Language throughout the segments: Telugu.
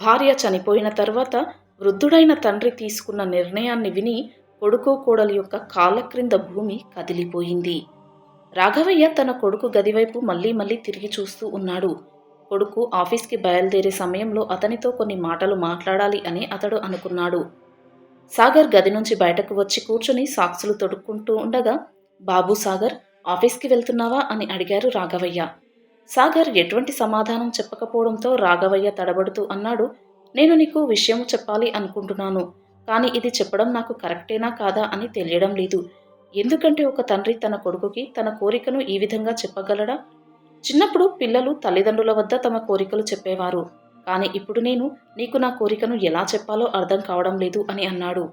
భార్య చనిపోయిన తర్వాత వృద్ధుడైన తండ్రి తీసుకున్న నిర్ణయాన్ని విని కొడుకు కోడలి యొక్క కాళ్ళ క్రింద భూమి కదిలిపోయింది. రాఘవయ్య తన కొడుకు గదివైపు మళ్ళీ మళ్ళీ తిరిగి చూస్తూ ఉన్నాడు. కొడుకు ఆఫీస్కి బయలుదేరే సమయంలో అతనితో కొన్ని మాటలు మాట్లాడాలి అని అతడు అనుకున్నాడు. సాగర్ గది నుంచి బయటకు వచ్చి కూర్చుని సాక్సులు తొడుక్కుంటూ ఉండగా, బాబు సాగర్, ఆఫీస్కి వెళ్తున్నావా అని అడిగారు రాఘవయ్య. సాగర్ ఎటువంటి సమాధానం చెప్పకపోవడంతో రాఘవయ్య తడబడుతూ అన్నాడు, నేను నీకు విషయం చెప్పాలి అనుకుంటున్నాను, కానీ ఇది చెప్పడం నాకు కరెక్టేనా కాదా అని తెలియడం లేదు. ఎందుకంటే ఒక తండ్రి తన కొడుకుకి తన కోరికను ఈ విధంగా చెప్పగలడా? చిన్నప్పుడు పిల్లలు తల్లిదండ్రుల వద్ద తమ కోరికలు చెప్పేవారు, కానీ ఇప్పుడు నేను నీకు నా కోరికను ఎలా చెప్పాలో అర్థం కావడం లేదు అని అన్నాడు.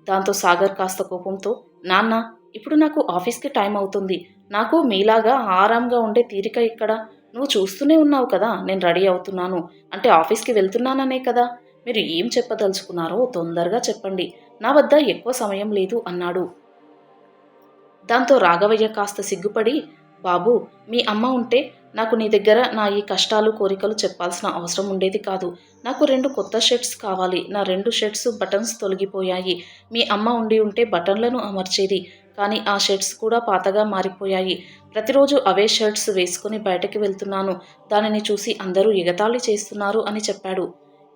దాంతో సాగర్ కాస్త కోపంతో, నాన్న, ఇప్పుడు నాకు ఆఫీస్కి టైం అవుతుంది. నాకు మీలాగా ఆరాంగా ఉండే తీరిక ఇక్కడ. నువ్వు చూస్తూనే ఉన్నావు కదా, నేను రెడీ అవుతున్నాను అంటే ఆఫీస్కి వెళ్తున్నాననే కదా. మీరు ఏం చెప్పదలుచుకున్నారో తొందరగా చెప్పండి, నా వద్ద ఎక్కువ సమయం లేదు అన్నాడు. దాంతో రాఘవయ్య కాస్త సిగ్గుపడి, బాబు, మీ అమ్మ ఉంటే నాకు నీ దగ్గర నా ఈ కష్టాలు కోరికలు చెప్పాల్సిన అవసరం ఉండేది కాదు. నాకు 2 కొత్త షర్ట్స్ కావాలి. నా 2 షర్ట్స్ బటన్స్ తొలగిపోయాయి. మీ అమ్మ ఉండి ఉంటే బటన్లను అమర్చేది, కానీ ఆ షర్ట్స్ కూడా పాతగా మారిపోయాయి. ప్రతిరోజు అవే షర్ట్స్ వేసుకుని బయటకి వెళ్తున్నాను. దానిని చూసి అందరూ ఎగతాళి చేస్తున్నారు అని చెప్పాడు.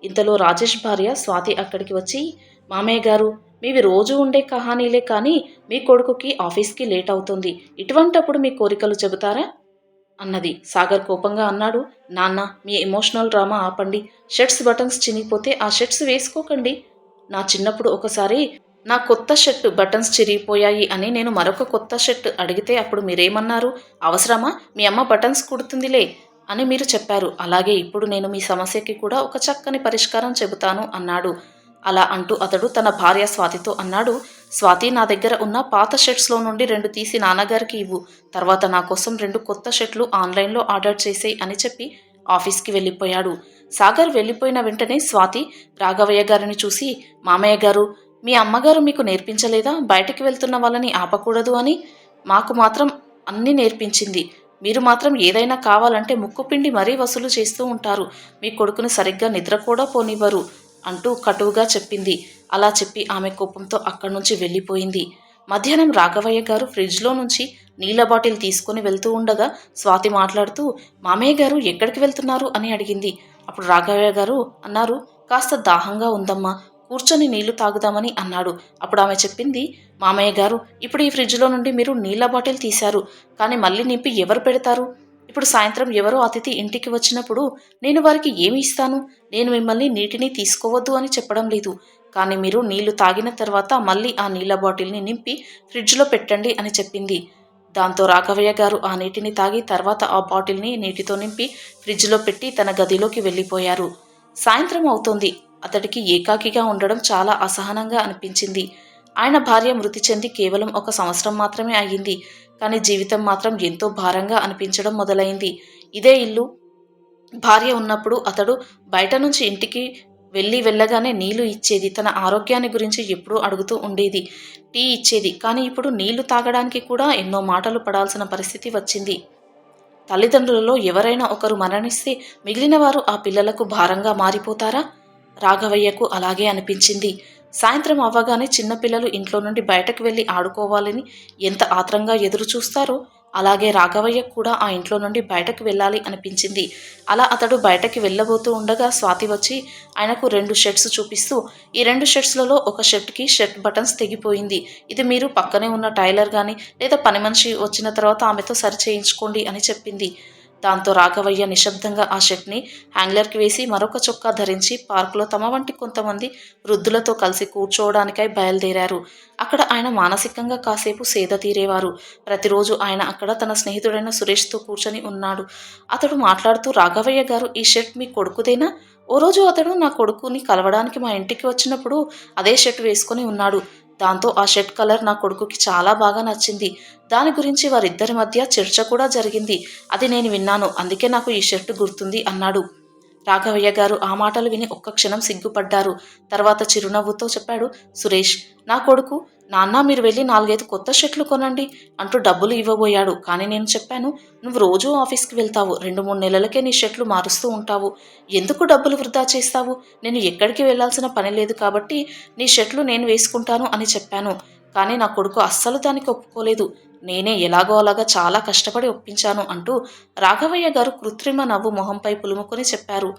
ఇంతలో రాజేష్ భార్య స్వాతి అక్కడికి వచ్చి, మామయ్య గారు, మీవి రోజు ఉండే కహానీలే, కానీ మీ కొడుకుకి ఆఫీస్కి లేట్ అవుతుంది. ఇటువంటప్పుడు మీ కోరికలు చెబుతారా అన్నది. సాగర్ కోపంగా అన్నాడు, నాన్న, మీ ఎమోషనల్ డ్రామా ఆపండి. షర్ట్స్ బటన్స్ చినిగిపోతే ఆ షర్ట్స్ వేసుకోకండి. నా చిన్నప్పుడు ఒకసారి నా కొత్త షర్ట్ బటన్స్ చిరిగిపోయాయి అని నేను మరొక కొత్త షర్ట్ అడిగితే అప్పుడు మీరేమన్నారు? అవసరమా, మీ అమ్మ బటన్స్ కుడుతుందిలే అని మీరు చెప్పారు. అలాగే ఇప్పుడు నేను మీ సమస్యకి కూడా ఒక చక్కని పరిష్కారం చెబుతాను అన్నాడు. అలా అంటూ అతడు తన భార్య స్వాతితో అన్నాడు, స్వాతి, నా దగ్గర ఉన్న పాత షర్ట్స్లో నుండి 2 తీసి నాన్నగారికి ఇవ్వు. తర్వాత నా కోసం 2 కొత్త షర్ట్లు ఆన్లైన్లో ఆర్డర్ చేసేయి అని చెప్పి ఆఫీస్కి వెళ్ళిపోయాడు. సాగర్ వెళ్ళిపోయిన వెంటనే స్వాతి రాఘవయ్య గారిని చూసి, మామయ్య గారు, మీ అమ్మగారు మీకు నేర్పించలేదా బయటికి వెళ్తున్న వాళ్ళని ఆపకూడదు అని? మాకు మాత్రం అన్నీ నేర్పించింది. మీరు మాత్రం ఏదైనా కావాలంటే ముక్కుపిండి మరీ వసూలు చేస్తూ ఉంటారు. మీ కొడుకుని సరిగ్గా నిద్ర కూడా పోనివ్వరు అంటూ కటువుగా చెప్పింది. అలా చెప్పి ఆమె కోపంతో అక్కడి నుంచి వెళ్ళిపోయింది. మధ్యాహ్నం రాఘవయ్య గారు ఫ్రిడ్జ్లో నుంచి నీళ్ల బాటిల్ తీసుకుని వెళ్తూ ఉండగా స్వాతి మాట్లాడుతూ, మామయ్య గారు ఎక్కడికి వెళ్తున్నారు అని అడిగింది. అప్పుడు రాఘవయ్య గారు అన్నారు, కాస్త దాహంగా ఉందమ్మా, కూర్చొని నీళ్లు తాగుదామని అన్నాడు. అప్పుడు ఆమె చెప్పింది, మామయ్య గారు, ఇప్పుడు ఈ ఫ్రిడ్జ్లో నుండి మీరు నీళ్ల బాటిల్ తీశారు, కానీ మళ్ళీ నింపి ఎవరు పెడతారు? ఇప్పుడు సాయంత్రం ఎవరో అతిథి ఇంటికి వచ్చినప్పుడు నేను వారికి ఏమి ఇస్తాను? నేను మిమ్మల్ని నీటిని తీసుకోవద్దు అని చెప్పడం లేదు, కానీ మీరు నీళ్లు తాగిన తర్వాత మళ్ళీ ఆ నీళ్ల బాటిల్ని నింపి ఫ్రిడ్జ్లో పెట్టండి అని చెప్పింది. దాంతో రాఘవయ్య గారు ఆ నీటిని తాగి తర్వాత ఆ బాటిల్ని నీటితో నింపి ఫ్రిడ్జ్లో పెట్టి తన గదిలోకి వెళ్ళిపోయారు. సాయంత్రం అవుతోంది. అతడికి ఏకాకిగా ఉండడం చాలా అసహనంగా అనిపించింది. ఆయన భార్య మృతి చెంది కేవలం 1 సంవత్సరం మాత్రమే అయ్యింది, కానీ జీవితం మాత్రం ఎంతో భారంగా అనిపించడం మొదలైంది. ఇదే ఇల్లు భార్య ఉన్నప్పుడు అతడు బయట నుంచి ఇంటికి వెళ్ళగానే నీళ్లు ఇచ్చేది, తన ఆరోగ్యాన్ని గురించి ఎప్పుడూ అడుగుతూ ఉండేది, టీ ఇచ్చేది. కానీ ఇప్పుడు నీళ్లు తాగడానికి కూడా ఎన్నో మాటలు పడాల్సిన పరిస్థితి వచ్చింది. తల్లిదండ్రులలో ఎవరైనా ఒకరు మరణిస్తే మిగిలిన వారు ఆ పిల్లలకు భారంగా మారిపోతారా? రాఘవయ్యకు అలాగే అనిపించింది. సాయంత్రం అవ్వగానే చిన్నపిల్లలు ఇంట్లో నుండి బయటకు వెళ్ళి ఆడుకోవాలని ఎంత ఆత్రంగా ఎదురు చూస్తారో అలాగే రాఘవయ్య కూడా ఆ ఇంట్లో నుండి బయటకు వెళ్ళాలి అనిపించింది. అలా అతడు బయటకి వెళ్ళబోతూ ఉండగా స్వాతి వచ్చి ఆయనకు 2 షర్ట్స్ చూపిస్తూ, ఈ 2 షర్ట్స్లలో ఒక షర్ట్కి షర్ట్ బటన్స్ తెగిపోయింది. ఇది మీరు పక్కనే ఉన్న టైలర్ కానీ లేదా పని మనిషి వచ్చిన తర్వాత ఆమెతో సరి చేయించుకోండి అని చెప్పింది. దాంతో రాఘవయ్య నిశ్శబ్దంగా ఆ షర్ట్ని హ్యాంగ్లర్కి వేసి మరొక చొక్కా ధరించి పార్కులో తమ వంటి కొంతమంది వృద్ధులతో కలిసి కూర్చోవడానికై బయలుదేరారు. అక్కడ ఆయన మానసికంగా కాసేపు సేద తీరేవారు. ప్రతిరోజు ఆయన అక్కడ తన స్నేహితుడైన సురేష్తో కూర్చొని ఉన్నాడు. అతడు మాట్లాడుతూ, రాఘవయ్య గారు, ఈ షర్ట్ మీ కొడుకుదేనా? ఓ రోజు అతడు నా కొడుకుని కలవడానికి మా ఇంటికి వచ్చినప్పుడు అదే షర్ట్ వేసుకొని ఉన్నాడు. దాంతో ఆ షర్ట్ కలర్ నా కొడుకుకి చాలా బాగా నచ్చింది. దాని గురించి వారిద్దరి మధ్య చర్చ కూడా జరిగింది. అది నేను విన్నాను, అందుకే నాకు ఈ షర్ట్ గుర్తుంది అన్నాడు. రాఘవయ్య గారు ఆ మాటలు విని ఒక్క క్షణం సిగ్గుపడ్డారు. తర్వాత చిరునవ్వుతో చెప్పాడు, సురేష్, నా కొడుకు నాన్న మీరు వెళ్ళి 4, 5 కొత్త షర్ట్లు కొనండి అంటూ డబ్బులు ఇవ్వబోయాడు. కానీ నేను చెప్పాను, నువ్వు రోజూ ఆఫీస్కి వెళ్తావు, 2, 3 నెలలకే నీ షర్ట్లు మారుస్తూ ఉంటావు, ఎందుకు డబ్బులు వృధా చేస్తావు, నేను ఎక్కడికి వెళ్లాల్సిన పని లేదు కాబట్టి నీ షర్ట్లు నేను వేసుకుంటాను అని చెప్పాను. కానీ నా కొడుకు అస్సలు దానికి ఒప్పుకోలేదు. నేనే ఎలాగో అలాగా చాలా కష్టపడి ఒప్పించాను అంటూ రాఘవయ్య గారు కృత్రిమ నవ్వు మొహంపై పులుముకొని చెప్పారు.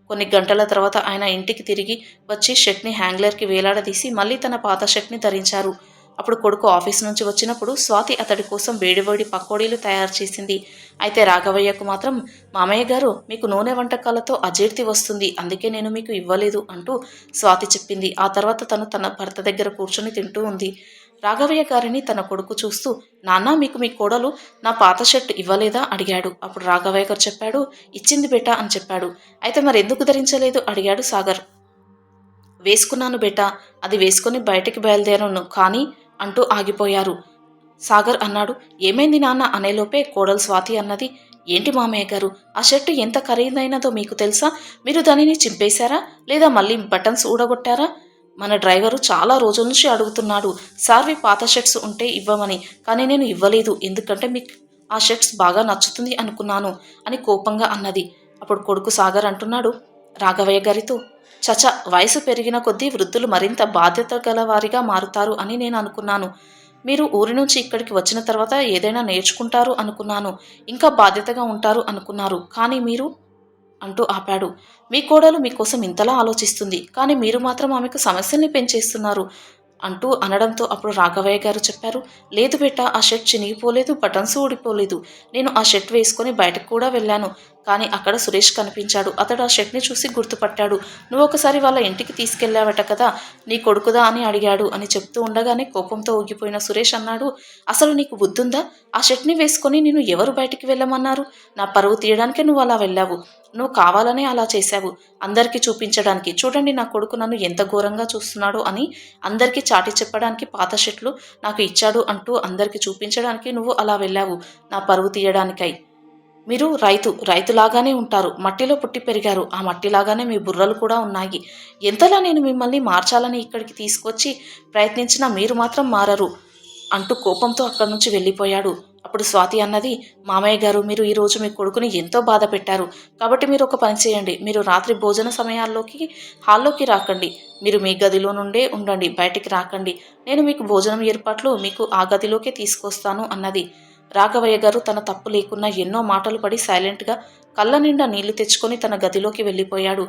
కొన్ని గంటల తర్వాత ఆయన ఇంటికి తిరిగి వచ్చి షర్ట్ని హ్యాంగ్లర్కి వేలాడదీసి మళ్ళీ తన పాత షర్ట్ని ధరించారు. అప్పుడు కొడుకు ఆఫీస్ నుంచి వచ్చినప్పుడు స్వాతి అతడి కోసం వేడివేడి పకోడీలు తయారు చేసింది. అయితే రాఘవయ్యకు మాత్రం, మామయ్య గారు మీకు నూనె వంటకాలతో అజీర్తి వస్తుంది, అందుకే నేను మీకు ఇవ్వలేదు అంటూ స్వాతి చెప్పింది. ఆ తర్వాత తను తన భర్త దగ్గర కూర్చొని తింటూ ఉంది. రాఘవయ్య గారిని తన కొడుకు చూస్తూ, నాన్న మీకు మీ కోడలు నా పాత షర్ట్ ఇవ్వలేదా అడిగాడు. అప్పుడు రాఘవయ్య గారు చెప్పాడు, ఇచ్చింది బేటా అని చెప్పాడు. అయితే మరెందుకు ధరించలేదు అడిగాడు సాగర్. వేసుకున్నాను బేటా, అది వేసుకుని బయటికి బయలుదేరాను కానీ అంటూ ఆగిపోయారు. సాగర్ అన్నాడు, ఏమైంది నాన్న అనేలోపే కోడలు స్వాతి అన్నది, ఏంటి మామయ్య గారు, ఆ షర్టు ఎంత ఖరీదైనదో మీకు తెలుసా, మీరు దానిని చింపేశారా లేదా మళ్ళీ బటన్స్ ఊడగొట్టారా, మన డ్రైవరు చాలా రోజుల నుంచి అడుగుతున్నాడు సార్వి పాత షర్ట్స్ ఉంటే ఇవ్వమని, కానీ నేను ఇవ్వలేదు ఎందుకంటే మీకు ఆ షర్ట్స్ బాగా నచ్చుతుంది అనుకున్నాను అని కోపంగా అన్నది. అప్పుడు కొడుకు సాగర్ అంటున్నాడు రాఘవయ్య గారితో, చచ, వయసు పెరిగిన కొద్దీ వృద్ధులు మరింత బాధ్యత గలవారిగా మారుతారు అని నేను అనుకున్నాను. మీరు ఊరి నుంచి ఇక్కడికి వచ్చిన తర్వాత ఏదైనా నేర్చుకుంటారు అనుకున్నాను, ఇంకా బాధ్యతగా ఉంటారు అనుకున్నారు, కానీ మీరు అంటూ ఆపాడు. మీ కోడలు మీకోసం ఇంతలా ఆలోచిస్తుంది, కానీ మీరు మాత్రం ఆమెకు సమస్యల్ని పెంచేస్తున్నారు అంటూ అనడంతో అప్పుడు రాఘవయ్య గారు చెప్పారు, లేదు బేట, ఆ షర్ట్ చినిగిపోలేదు, బటన్స్ ఊడిపోలేదు, నేను ఆ షర్ట్ వేసుకొని బయటకు కూడా వెళ్ళాను, కానీ అక్కడ సురేష్ కనిపించాడు, అతడు ఆ షర్ట్ని చూసి గుర్తుపట్టాడు, నువ్వు ఒకసారి వాళ్ళ ఇంటికి తీసుకెళ్ళావట కదా, నీ కొడుకుదా అని అడిగాడు అని చెప్తూ ఉండగానే కోపంతో ఊగిపోయిన సురేష్ అన్నాడు, అసలు నీకు బుద్ధుందా, ఆ షర్ట్ని వేసుకొని నేను ఎవరు బయటికి వెళ్ళమన్నారు, నా పరువు తీయడానికే నువ్వు అలా వెళ్ళావు, నువ్వు కావాలనే అలా చేశావు, అందరికీ చూపించడానికి, చూడండి నా కొడుకు నన్ను ఎంత ఘోరంగా చూస్తున్నాడో అని అందరికీ చాటి చెప్పడానికి పాత షర్ట్లు నాకు ఇచ్చాడు అంటూ అందరికీ చూపించడానికి నువ్వు అలా వెళ్ళావు, నా పరువు తీయడానికై. మీరు రైతులాగానే ఉంటారు, మట్టిలో పుట్టి పెరిగారు, ఆ మట్టిలాగానే మీ బుర్రలు కూడా ఉన్నాయి, ఎంతలా నేను మిమ్మల్ని మార్చాలని ఇక్కడికి తీసుకొచ్చి ప్రయత్నించినా మీరు మాత్రం మారరు అంటూ కోపంతో అక్కడి నుంచి వెళ్ళిపోయాడు. అప్పుడు స్వాతి అన్నది, మామయ్య గారు, మీరు ఈరోజు మీ కొడుకుని ఎంతో బాధ పెట్టారు, కాబట్టి మీరు ఒక పని చేయండి, మీరు రాత్రి భోజన సమయాల్లోకి హాల్లోకి రాకండి, మీరు మీ గదిలో నుండే ఉండండి, బయటికి రాకండి, నేను మీకు భోజనం ఏర్పాట్లు మీకు ఆ గదిలోకే తీసుకొస్తాను అన్నది. రాఘవయ్య గారు తన తప్పు లేకున్నా ఎన్నో మాటలు పడి సైలెంట్గా కళ్ళ నిండా నీళ్లు తెచ్చుకొని తన గదిలోకి వెళ్ళిపోయాడు.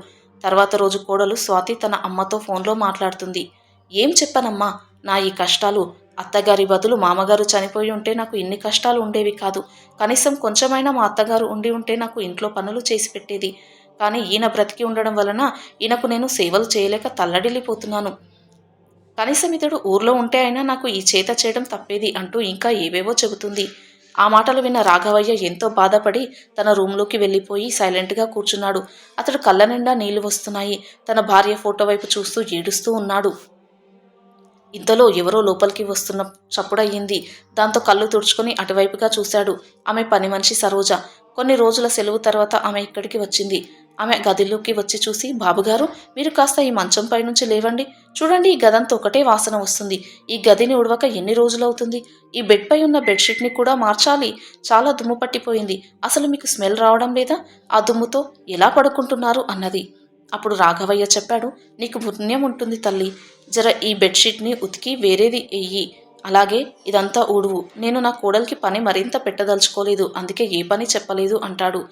తర్వాత రోజు కోడలు స్వాతి తన అమ్మతో ఫోన్లో మాట్లాడుతుంది. ఏం చెప్పనమ్మా, నా ఈ కష్టాలు, అత్తగారి బదులు మామగారు చనిపోయి ఉంటే నాకు ఇన్ని కష్టాలు ఉండేవి కాదు, కనీసం కొంచెమైనా మా అత్తగారు ఉండి ఉంటే నాకు ఇంట్లో పనులు చేసి పెట్టేది, కానీ ఈయన బ్రతికి ఉండడం వలన ఈయనకు నేను సేవలు చేయలేక తల్లడిల్లిపోతున్నాను, కనీసం ఇతడు ఊర్లో ఉంటే అయినా నాకు ఈ చేత చేయడం తప్పేది అంటూ ఇంకా ఏవేవో చెబుతుంది. ఆ మాటలు విన్న రాఘవయ్య ఎంతో బాధపడి తన రూంలోకి వెళ్ళిపోయి సైలెంట్గా కూర్చున్నాడు. అతడు కళ్ళ నిండా నీళ్లు వస్తున్నాయి. తన భార్య ఫోటో వైపు చూస్తూ ఏడుస్తూ ఉన్నాడు. ఇంతలో ఎవరో లోపలికి వస్తున్న చప్పుడయ్యింది. దాంతో కళ్ళు తుడుచుకొని అటువైపుగా చూశాడు. ఆమె పని మనిషి సరోజ. కొన్ని రోజుల సెలవు తర్వాత ఆమె ఇక్కడికి వచ్చింది. ఆమె గదిలోకి వచ్చి చూసి, బాబుగారు, మీరు కాస్త ఈ మంచంపై నుంచి లేవండి, చూడండి ఈ గదంతా ఒకటే వాసన వస్తుంది, ఈ గదిని ఉడవక ఎన్ని రోజులవుతుంది, ఈ బెడ్పై ఉన్న బెడ్షీట్ని కూడా మార్చాలి, చాలా దుమ్ము పట్టిపోయింది, అసలు మీకు స్మెల్ రావడం లేదా, ఆ దుమ్ముతో ఎలా పడుకుంటున్నారు అన్నది. అప్పుడు రాఘవయ్య చెప్పాడు, నీకు పుణ్యం ఉంటుంది తల్లి, జర ఈ బెడ్షీట్ని ఉతికి వేరేది వెయ్యి, అలాగే ఇదంతా ఊడువు, నేను నా కోడలికి పని మరింత పెట్టదలుచుకోలేదు, అందుకే ఏ పని చెప్పలేదు అంటాడు.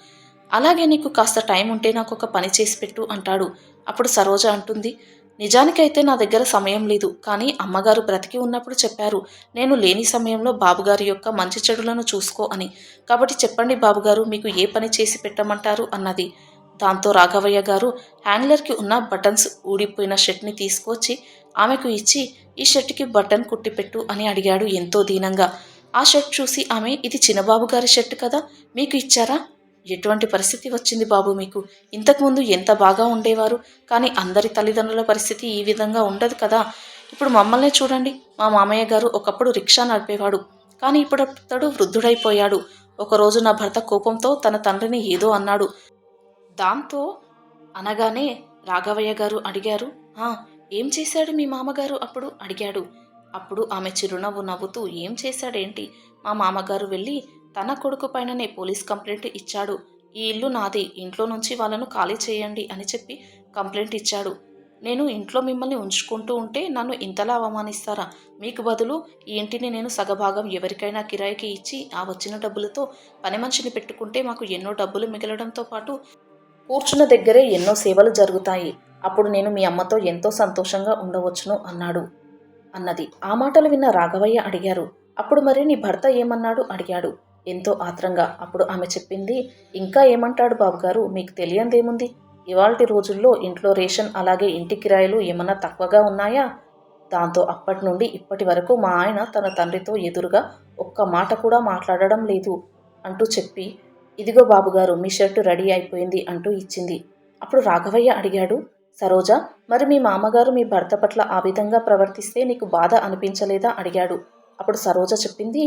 అలాగే నీకు కాస్త టైం ఉంటే నాకు ఒక పని చేసి పెట్టు అంటాడు. అప్పుడు సరోజ అంటుంది, నిజానికైతే నా దగ్గర సమయం లేదు, కానీ అమ్మగారు బ్రతికి ఉన్నప్పుడు చెప్పారు, నేను లేని సమయంలో బాబుగారి యొక్క మంచి చెడులను చూసుకో అని, కాబట్టి చెప్పండి బాబుగారు, మీకు ఏ పని చేసి పెట్టమంటారు అన్నది. దాంతో రాఘవయ్య గారు హ్యాంగ్లర్కి ఉన్న బటన్స్ ఊడిపోయిన షర్ట్ని తీసుకొచ్చి ఆమెకు ఇచ్చి, ఈ షర్ట్కి బటన్ కుట్టిపెట్టు అని అడిగాడు ఎంతో దీనంగా. ఆ షర్ట్ చూసి ఆమె, ఇది చిన్నబాబు గారి షర్ట్ కదా, మీకు ఇచ్చారా, ఎటువంటి పరిస్థితి వచ్చింది బాబు మీకు, ఇంతకుముందు ఎంత బాగా ఉండేవారు, కానీ అందరి తల్లిదండ్రుల పరిస్థితి ఈ విధంగా ఉండదు కదా, ఇప్పుడు మమ్మల్నే చూడండి, మా మామయ్య గారు ఒకప్పుడు రిక్షా నడిపేవాడు, కానీ ఇప్పుడు అతడు వృద్ధుడైపోయాడు, ఒకరోజు నా భర్త కోపంతో తన తండ్రిని ఏదో అన్నాడు, దాంతో అనగానే రాఘవయ్య గారు అడిగారు, ఏం చేశాడు మీ మామగారు అప్పుడు అడిగాడు. అప్పుడు ఆమె చిరునవ్వు నవ్వుతూ ఏం చేశాడేంటి, మా మామగారు వెళ్ళి తన కొడుకు పైననే పోలీస్ కంప్లైంట్ ఇచ్చాడు. ఈ ఇల్లు నాది, ఇంట్లో నుంచి వాళ్ళను ఖాళీ చేయండి అని చెప్పి కంప్లైంట్ ఇచ్చాడు. నేను ఇంట్లో మిమ్మల్ని ఉంచుకుంటూ ఉంటే నన్ను ఇంతలా అవమానిస్తారా? మీకు బదులు ఈ ఇంటిని నేను సగభాగం ఎవరికైనా కిరాయికి ఇచ్చి ఆ వచ్చిన డబ్బులతో పని మనిషిని పెట్టుకుంటే మాకు ఎన్నో డబ్బులు మిగలడంతో పాటు కూర్చున్న దగ్గరే ఎన్నో సేవలు జరుగుతాయి. అప్పుడు నేను మీ అమ్మతో ఎంతో సంతోషంగా ఉండవచ్చును అన్నది. ఆ మాటలు విన్న రాఘవయ్య అడిగారు, అప్పుడు మరి నీ భర్త ఏమన్నాడు అడిగాడు ఎంతో ఆత్రంగా. అప్పుడు ఆమె చెప్పింది, ఇంకా ఏమంటాడు బాబుగారు, మీకు తెలియందేముంది. ఇవాల్టి రోజుల్లో ఇంట్లో రేషన్ అలాగే ఇంటి కిరాయిలు ఏమన్నా తక్కువగా ఉన్నాయా? దాంతో అప్పటి నుండి ఇప్పటి వరకు మా ఆయన తన తండ్రితో ఎదురుగా ఒక్క మాట కూడా మాట్లాడడం లేదు అంటూ చెప్పి, ఇదిగో బాబుగారు మీ షర్టు రెడీ అయిపోయింది అంటూ ఇచ్చింది. అప్పుడు రాఘవయ్య అడిగాడు, సరోజ, మరి మీ మామగారు మీ భర్త పట్ల ఆ విధంగా ప్రవర్తిస్తే నీకు బాధ అనిపించలేదా అడిగాడు. అప్పుడు సరోజ చెప్పింది,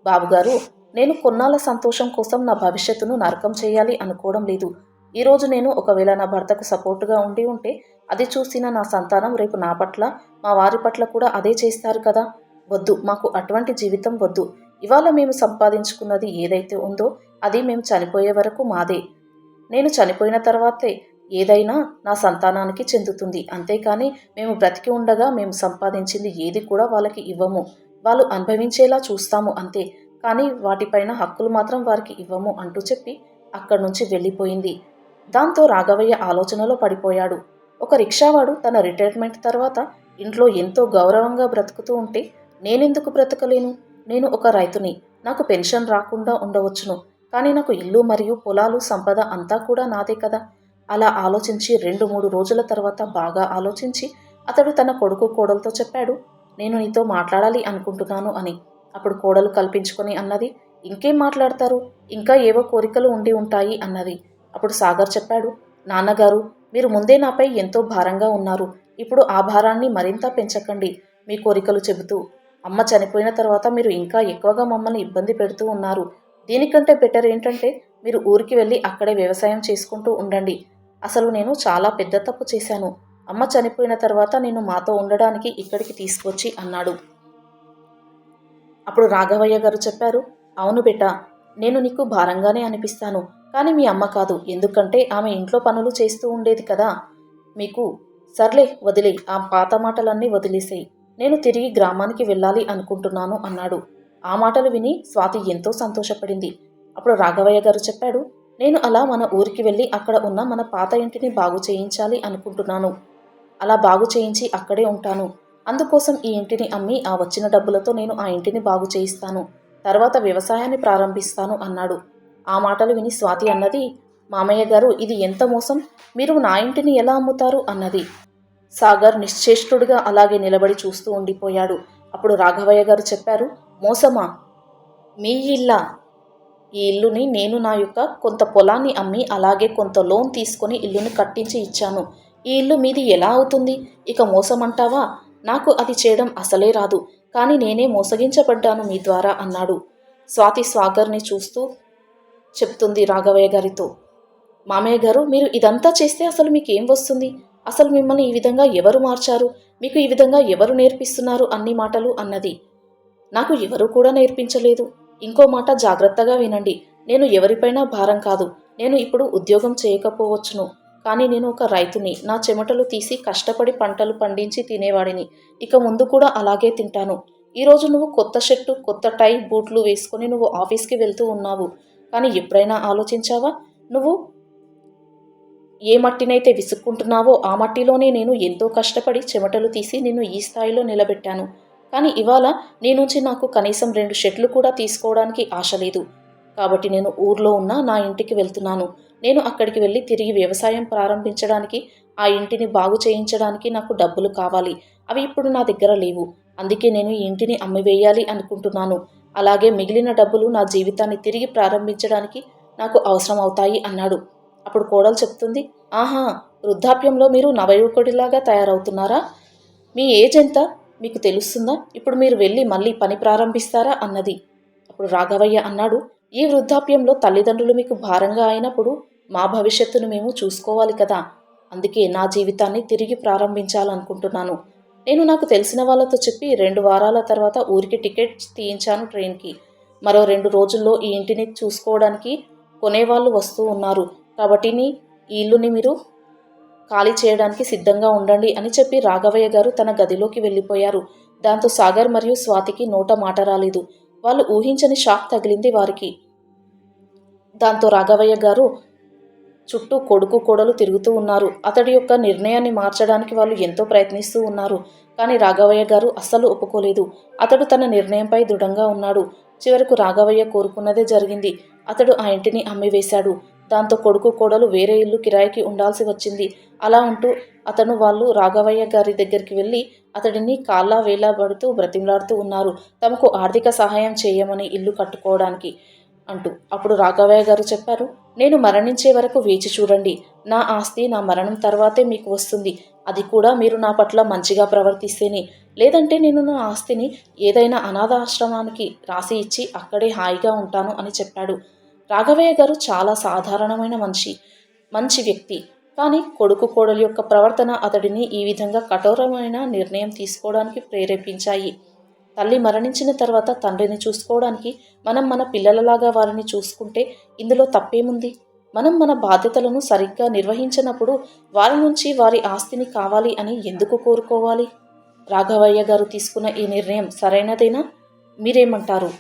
బాబుగారు, నేను కొన్నాళ్ళ సంతోషం కోసం నా భవిష్యత్తును నరకం చేయాలి అనుకోవడం లేదు. ఈరోజు నేను ఒకవేళ నా భర్తకు సపోర్టుగా ఉంటే అది చూసిన నా సంతానం రేపు నా పట్ల మా వారి పట్ల కూడా అదే చేస్తారు కదా. వద్దు, మాకు అటువంటి జీవితం వద్దు. ఇవాళ మేము సంపాదించుకున్నది ఏదైతే ఉందో అది మేము చనిపోయే వరకు మాదే. నేను చనిపోయిన తర్వాతే ఏదైనా నా సంతానానికి చెందుతుంది. అంతేకాని మేము బ్రతికి ఉండగా మేము సంపాదించింది ఏది కూడా వాళ్ళకి ఇవ్వము. వాళ్ళు అనుభవించేలా చూస్తాము అంతే, కానీ వాటిపైన హక్కులు మాత్రం వారికి ఇవ్వము అంటూ చెప్పి అక్కడి నుంచి వెళ్ళిపోయింది. దాంతో రాఘవయ్య ఆలోచనలో పడిపోయాడు. ఒక రిక్షావాడు తన రిటైర్మెంట్ తర్వాత ఇంట్లో ఎంతో గౌరవంగా బ్రతుకుతూ ఉంటే నేనెందుకు బ్రతకలేను? నేను ఒక రైతుని, నాకు పెన్షన్ రాకుండా ఉండవచ్చును, కానీ నాకు ఇల్లు మరియు పొలాలు సంపద అంతా కూడా నాదే కదా. అలా ఆలోచించి 2-3 రోజుల తర్వాత బాగా ఆలోచించి అతడు తన కొడుకు కోడలతో చెప్పాడు, నేను నీతో మాట్లాడాలి అనుకుంటున్నాను అని. అప్పుడు కోడలు కల్పించుకొని అన్నది, ఇంకేం మాట్లాడతారు, ఇంకా ఏవో కోరికలు ఉండి ఉంటాయి అన్నది. అప్పుడు సాగర్ చెప్పాడు, నాన్నగారు, మీరు ముందే నాపై ఎంతో భారంగా ఉన్నారు. ఇప్పుడు ఆ భారాన్ని మరింత పెంచకండి మీ కోరికలు చెబుతూ. అమ్మ చనిపోయిన తర్వాత మీరు ఇంకా ఎక్కువగా మమ్మల్ని ఇబ్బంది పెడుతూ ఉన్నారు. దీనికంటే బెటర్ ఏంటంటే మీరు ఊరికి వెళ్ళి అక్కడే వ్యవసాయం చేసుకుంటూ ఉండండి. అసలు నేను చాలా పెద్ద తప్పు చేశాను. అమ్మ చనిపోయిన తర్వాత నేను మాతో ఉండడానికి ఇక్కడికి తీసుకొచ్చి అన్నాడు. అప్పుడు రాఘవయ్య గారు చెప్పారు, అవును బెటా, నేను నీకు భారంగానే అనిపిస్తాను, కానీ మీ అమ్మ కాదు. ఎందుకంటే ఆమె ఇంట్లో పనులు చేస్తూ ఉండేది కదా మీకు. సర్లే వదిలే, ఆ పాత మాటలన్నీ వదిలేసేయి. నేను తిరిగి గ్రామానికి వెళ్ళాలి అనుకుంటున్నాను అన్నాడు. ఆ మాటలు విని స్వాతి ఎంతో సంతోషపడింది. అప్పుడు రాఘవయ్య గారు చెప్పాడు, నేను అలా మన ఊరికి వెళ్ళి అక్కడ ఉన్న మన పాత ఇంటిని బాగు చేయించాలి అనుకుంటున్నాను. అలా బాగు చేయించి అక్కడే ఉంటాను. అందుకోసం ఈ ఇంటిని అమ్మి ఆ వచ్చిన డబ్బులతో నేను ఆ ఇంటిని బాగు చేయిస్తాను. తర్వాత వ్యవసాయాన్ని ప్రారంభిస్తాను అన్నాడు. ఆ మాటలు విని స్వాతి అన్నది, మామయ్య గారు, ఇది ఎంత మోసం, మీరు నా ఇంటిని ఎలా అమ్ముతారు అన్నది. సాగర్ నిశ్చేష్టుడిగా అలాగే నిలబడి చూస్తూ ఉండిపోయాడు. అప్పుడు రాఘవయ్య గారు చెప్పారు, మోసమా? మీ ఇల్లా? ఈ ఇల్లుని నేను నా యొక్క కొంత పొలాన్ని అమ్మి అలాగే కొంత లోన్ తీసుకొని ఇల్లుని కట్టించి ఇచ్చాను. ఈ ఇల్లు మీది ఎలా అవుతుంది? ఇక మోసమంటావా? నాకు అది చేయడం అసలే రాదు, కానీ నేనే మోసగించబడ్డాను మీ ద్వారా అన్నాడు. స్వాతి స్వాగర్ని చూస్తూ చెప్తుంది రాఘవయ్య గారితో, మామయ్య గారు, మీరు ఇదంతా చేస్తే అసలు మీకేం వస్తుంది? అసలు మిమ్మల్ని ఈ విధంగా ఎవరు మార్చారు? మీకు ఈ విధంగా ఎవరు నేర్పిస్తున్నారు అన్ని మాటలు అన్నది. నాకు ఎవరూ కూడా నేర్పించలేదు. ఇంకో మాట జాగ్రత్తగా వినండి. నేను ఎవరిపైనా భారం కాదు. నేను ఇప్పుడు ఉద్యోగం చేయకపోవచ్చును, కానీ నేను ఒక రైతుని. నా చెమటలు తీసి కష్టపడి పంటలు పండించి తినేవాడిని. ఇక ముందు కూడా అలాగే తింటాను. ఈరోజు నువ్వు కొత్త షర్టు, కొత్త టై, బూట్లు వేసుకొని నువ్వు ఆఫీస్కి వెళ్తూ ఉన్నావు. కానీ ఎప్పుడైనా ఆలోచించావా? నువ్వు ఏ మట్టినైతే విసుక్కుంటున్నావో ఆ మట్టిలోనే నేను ఎంతో కష్టపడి చెమటలు తీసి నిన్ను ఈ స్థాయిలో నిలబెట్టాను. కానీ ఇవాళ నీ నుంచి నాకు కనీసం 2 షర్ట్లు కూడా తీసుకోవడానికి ఆశ లేదు. కాబట్టి నేను ఊర్లో ఉన్న నా ఇంటికి వెళ్తున్నాను. నేను అక్కడికి వెళ్ళి తిరిగి వ్యవసాయం ప్రారంభించడానికి, ఆ ఇంటిని బాగు చేయించడానికి నాకు డబ్బులు కావాలి. అవి ఇప్పుడు నా దగ్గర లేవు. అందుకే నేను ఈ ఇంటిని అమ్మివేయాలి అనుకుంటున్నాను. అలాగే మిగిలిన డబ్బులు నా జీవితాన్ని తిరిగి ప్రారంభించడానికి నాకు అవసరం అవుతాయి అన్నాడు. అప్పుడు కోడలు చెప్తుంది, ఆహా, వృద్ధాప్యంలో మీరు నవయువకుడిలాగా తయారవుతున్నారా? మీ ఏజ్ ఎంత మీకు తెలుస్తుందా? ఇప్పుడు మీరు వెళ్ళి మళ్ళీ పని ప్రారంభిస్తారా అన్నది. అప్పుడు రాఘవయ్య అన్నాడు, ఈ వృద్ధాప్యంలో తల్లిదండ్రులు మీకు భారంగా అయినప్పుడు మా భవిష్యత్తును మేము చూసుకోవాలి కదా. అందుకే నా జీవితాన్ని తిరిగి ప్రారంభించాలనుకుంటున్నాను. నేను నాకు తెలిసిన వాళ్ళతో చెప్పి 2 వారాల తర్వాత ఊరికి టికెట్స్ తీయించాను ట్రైన్కి. మరో 2 రోజుల్లో ఈ ఇంటిని చూసుకోవడానికి కొనేవాళ్ళు వస్తూ ఉన్నారు. కాబట్టి ఈ ఇల్లుని మీరు ఖాళీ చేయడానికి సిద్ధంగా ఉండండి అని చెప్పి రాఘవయ్య గారు తన గదిలోకి వెళ్ళిపోయారు. దాంతో సాగర్ మరియు స్వాతికి నోట మాట రాలేదు. వాళ్ళు ఊహించని షాక్ తగిలింది వారికి. దాంతో రాఘవయ్య గారు చుట్టూ కొడుకు కోడలు తిరుగుతూ ఉన్నారు. అతడి యొక్క నిర్ణయాన్ని మార్చడానికి వాళ్ళు ఎంతో ప్రయత్నిస్తూ ఉన్నారు. కానీ రాఘవయ్య గారు అస్సలు ఒప్పుకోలేదు. అతడు తన నిర్ణయంపై దృఢంగా ఉన్నాడు. చివరకు రాఘవయ్య కోరుకున్నదే జరిగింది. అతడు ఆ ఇంటిని అమ్మివేశాడు. దాంతో కొడుకు కోడలు వేరే ఇల్లు కిరాయికి ఉండాల్సి వచ్చింది. అలా ఉంటూ వాళ్ళు రాఘవయ్య గారి దగ్గరికి వెళ్ళి అతడిని కాళ్ళ వేళబడుతూ బ్రతిమలాడుతూ ఉన్నారు. తమకు ఆర్థిక సహాయం చేయమని ఇల్లు కట్టుకోవడానికి అంటూ. అప్పుడు రాఘవయ్య గారు చెప్పారు, నేను మరణించే వరకు వేచి చూడండి. నా ఆస్తి నా మరణం తర్వాతే మీకు వస్తుంది. అది కూడా మీరు నా పట్ల మంచిగా ప్రవర్తిస్తేనే. లేదంటే నేను నా ఆస్తిని ఏదైనా అనాథ ఆశ్రమానికి రాసి ఇచ్చి అక్కడే హాయిగా ఉంటాను అని చెప్పాడు. రాఘవయ్య గారు చాలా సాధారణమైన మంచి వ్యక్తి. కానీ కొడుకు కోడలి యొక్క ప్రవర్తన అతడిని ఈ విధంగా కఠోరమైన నిర్ణయం తీసుకోవడానికి ప్రేరేపించాయి. తల్లి మరణించిన తర్వాత తండ్రిని చూసుకోవడానికి మనం మన పిల్లలలాగా వారిని చూసుకుంటే ఇందులో తప్పేముంది? మనం మన బాధ్యతలను సరిగ్గా నిర్వహించినప్పుడు వారి నుంచి వారి ఆస్తిని కావాలి అని ఎందుకు కోరుకోవాలి? రాఘవయ్య గారు తీసుకున్న ఈ నిర్ణయం సరైనదేనా? మీరేమంటారు?